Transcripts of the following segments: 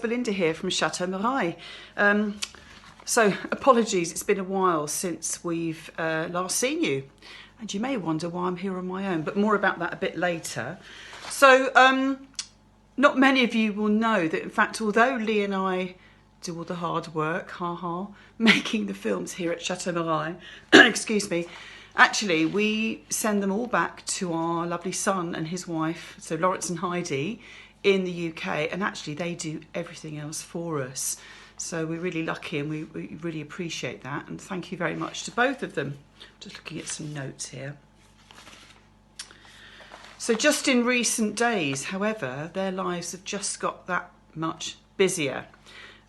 Belinda here from Chateau Marie. So apologies, it's been a while since we've last seen you, and you may wonder why I'm here on my own, but more about that a bit later. So not many of you will know that, in fact, although Lee and I do all the hard work, making the films here at Chateau Marie, excuse me, actually we send them all back to our lovely son and his wife, so Lawrence and Heidi, in the UK, and actually they do everything else for us. So we're really lucky, and we really appreciate that, and thank you very much to both of them. Just looking at some notes here. So just in recent days, however, their lives have just got that much busier,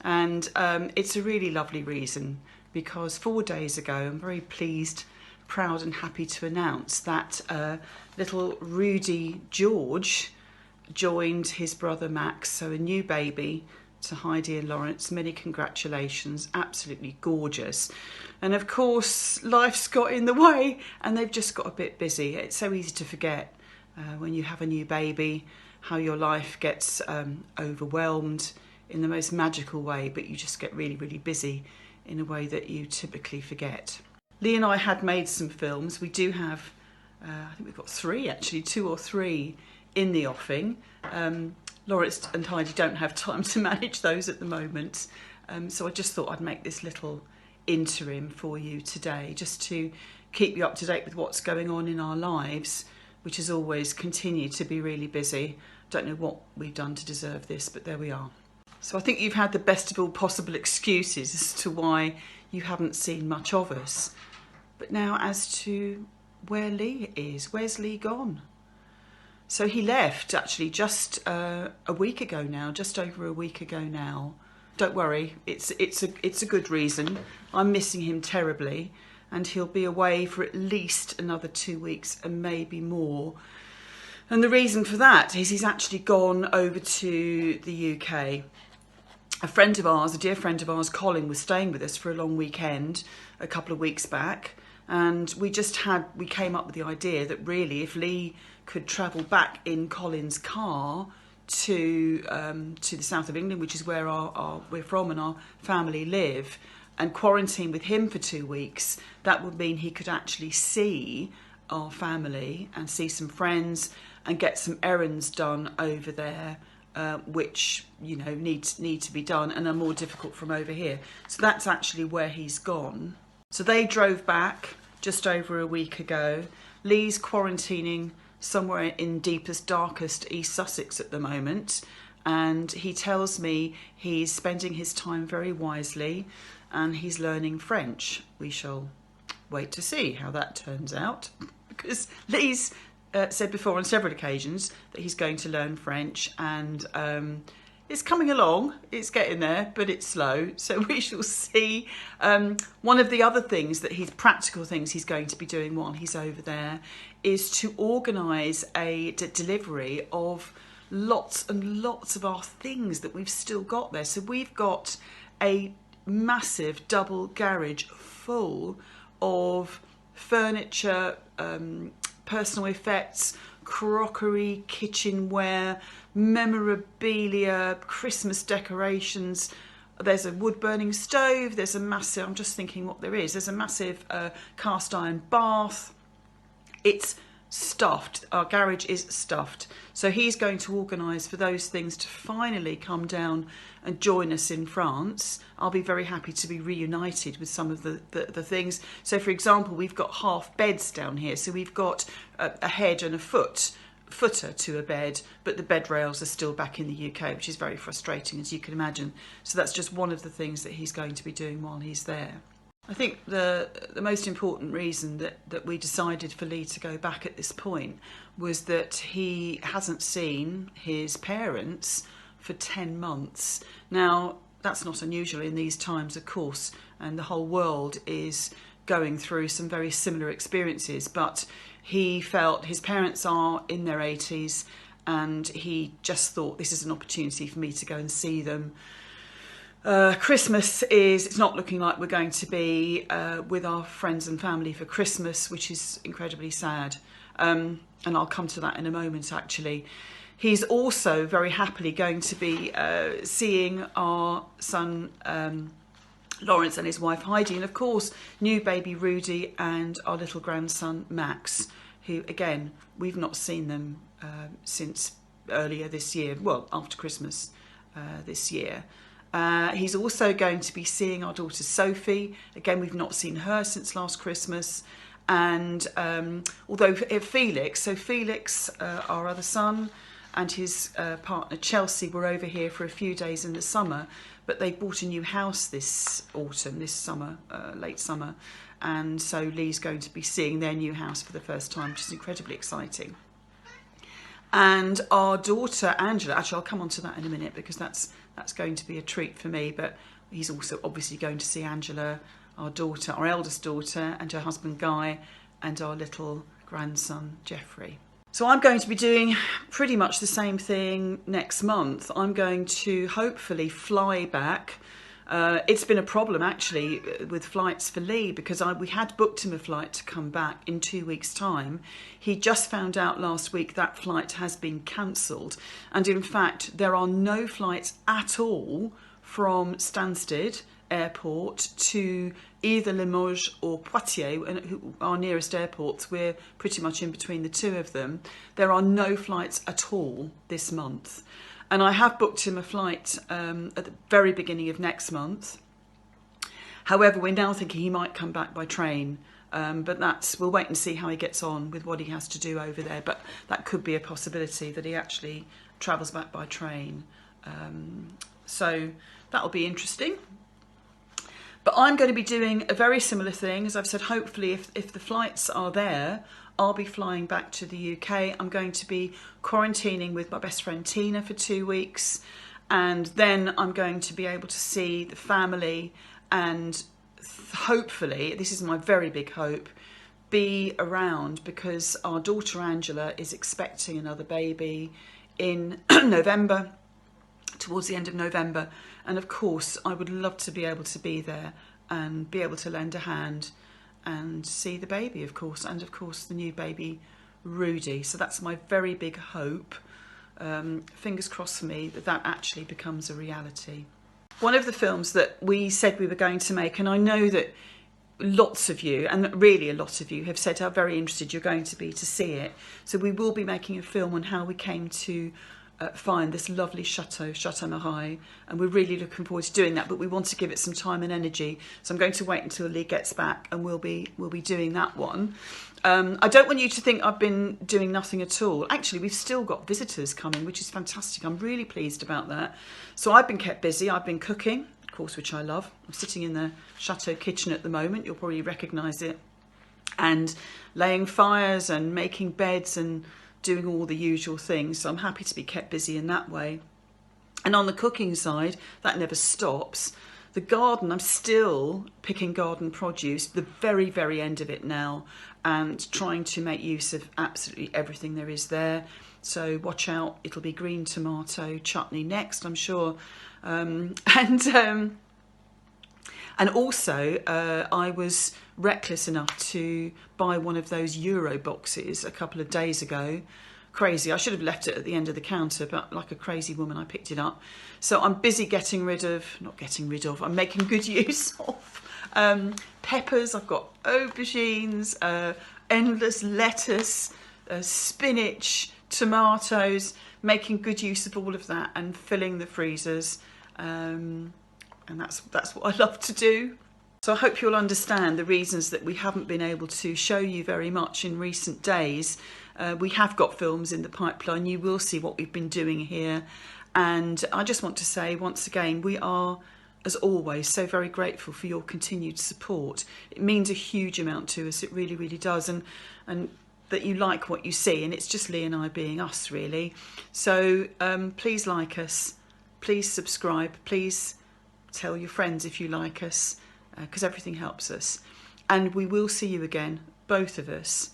and it's a really lovely reason, because 4 days ago I'm very pleased, proud and happy to announce that little Rudy George joined his brother Max, so a new baby to Heidi and Lawrence. Many congratulations, absolutely gorgeous. And of course life's got in the way and they've just got a bit busy. It's so easy to forget when you have a new baby how your life gets overwhelmed in the most magical way, but you just get really busy in a way that you typically forget. Lee and I had made some films. We do have I think we've got 3 actually, 2 or 3 in the offing. Lawrence and Heidi don't have time to manage those at the moment, so I just thought I'd make this little interim for you today, just to keep you up to date with what's going on in our lives, which has always continued to be really busy. Don't know what we've done to deserve this, but there we are. So I think you've had the best of all possible excuses as to why you haven't seen much of us. But now as to where Lee is, where's Lee gone? So he left actually just a week ago now, just over a week ago now. Don't worry, it's a good reason. I'm missing him terribly, and he'll be away for at least another 2 weeks and maybe more. And the reason for that is he's actually gone over to the UK. A friend of ours, a dear friend of ours, Colin, was staying with us for a long weekend a couple of weeks back, and we came up with the idea that really if Lee could travel back in Colin's car to the south of England, which is where we're from and our family live, and quarantine with him for 2 weeks, that would mean he could actually see our family and see some friends and get some errands done over there, which need to be done and are more difficult from over here. So that's actually where he's gone. So they drove back just over a week ago. Lee's quarantining somewhere in deepest, darkest East Sussex at the moment, and he tells me he's spending his time very wisely and he's learning French. We shall wait to see how that turns out, because Lee's said before on several occasions that he's going to learn French, and it's coming along, it's getting there, but it's slow, so we shall see. One of the other things practical things he's going to be doing while he's over there is to organise a delivery of lots and lots of our things that we've still got there. So we've got a massive double garage full of furniture, personal effects, crockery, kitchenware, memorabilia, Christmas decorations. There's a wood burning stove, there's a massive, I'm just thinking what there is, there's a massive cast iron bath. It's stuffed, our garage is stuffed. So he's going to organise for those things to finally come down and join us in France. I'll be very happy to be reunited with some of the things. So for example, we've got half beds down here. So we've got a head and a footer to a bed, but the bed rails are still back in the UK, which is very frustrating, as you can imagine. So that's just one of the things that he's going to be doing while he's there. I think the most important reason that we decided for Lee to go back at this point was that he hasn't seen his parents for 10 months. Now, that's not unusual in these times, of course, and the whole world is going through some very similar experiences, but he felt his parents are in their 80s, and he just thought this is an opportunity for me to go and see them. Christmas it's not looking like we're going to be with our friends and family for Christmas, which is incredibly sad. And I'll come to that in a moment actually. He's also very happily going to be seeing our son Lawrence and his wife Heidi, and of course new baby Rudy and our little grandson Max, who again we've not seen them since earlier this year, well after Christmas this year. He's also going to be seeing our daughter Sophie. Again, we've not seen her since last Christmas. And although Felix, our other son, and his partner Chelsea were over here for a few days in the summer, but they bought a new house this autumn, this summer, late summer. And so Lee's going to be seeing their new house for the first time, which is incredibly exciting. And our daughter Angela, actually I'll come on to that in a minute because that's going to be a treat for me, but he's also obviously going to see Angela, our daughter, our eldest daughter, and her husband Guy, and our little grandson Jeffrey. So I'm going to be doing pretty much the same thing next month. I'm going to hopefully fly back. It's been a problem actually with flights for Lee because we had booked him a flight to come back in 2 weeks' time. He just found out last week that flight has been cancelled, and in fact there are no flights at all from Stansted Airport to either Limoges or Poitiers, our nearest airports. We're pretty much in between the two of them. There are no flights at all this month. And I have booked him a flight at the very beginning of next month. However, we're now thinking he might come back by train. But we'll wait and see how he gets on with what he has to do over there. But that could be a possibility that he actually travels back by train. So that'll be interesting. But I'm going to be doing a very similar thing. As I've said, hopefully if the flights are there, I'll be flying back to the UK. I'm going to be quarantining with my best friend Tina for 2 weeks. And then I'm going to be able to see the family and hopefully, this is my very big hope, be around because our daughter Angela is expecting another baby in November, towards the end of November. And of course, I would love to be able to be there and be able to lend a hand and see the baby, of course, and of course the new baby Rudy. So that's my very big hope. Fingers crossed for me that actually becomes a reality. One of the films that we said we were going to make, and I know that lots of you, and really a lot of you, have said how very interested you're going to be to see it. So we will be making a film on how we came to find this lovely Chateau Mareuil, and we're really looking forward to doing that, but we want to give it some time and energy, so I'm going to wait until Lee gets back and we'll be doing that one. I don't want you to think I've been doing nothing at all. Actually, we've still got visitors coming, which is fantastic. I'm really pleased about that. So I've been kept busy. I've been cooking, of course, which I love. I'm sitting in the Chateau kitchen at the moment. You'll probably recognise it. And laying fires and making beds and doing all the usual things. So I'm happy to be kept busy in that way. And on the cooking side, that never stops. The garden, I'm still picking garden produce, the very, very end of it now, and trying to make use of absolutely everything there is there. So watch out, it'll be green tomato chutney next, I'm sure. And also, I was reckless enough to buy one of those Euro boxes a couple of days ago. Crazy. I should have left it at the end of the counter, but like a crazy woman, I picked it up. So I'm busy I'm making good use of peppers. I've got aubergines, endless lettuce, spinach, tomatoes, making good use of all of that and filling the freezers. And that's what I love to do. So I hope you'll understand the reasons that we haven't been able to show you very much in recent days. We have got films in the pipeline. You will see what we've been doing here. And I just want to say once again, we are, as always, so very grateful for your continued support. It means a huge amount to us. It really, really does. And that you like what you see. And it's just Lee and I being us, really. So please like us. Please subscribe. Please tell your friends if you like us, because everything helps us. And we will see you again, both of us,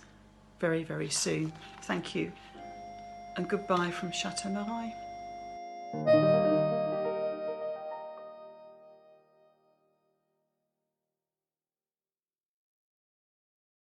very, very soon. Thank you. And goodbye from Chateau Marie.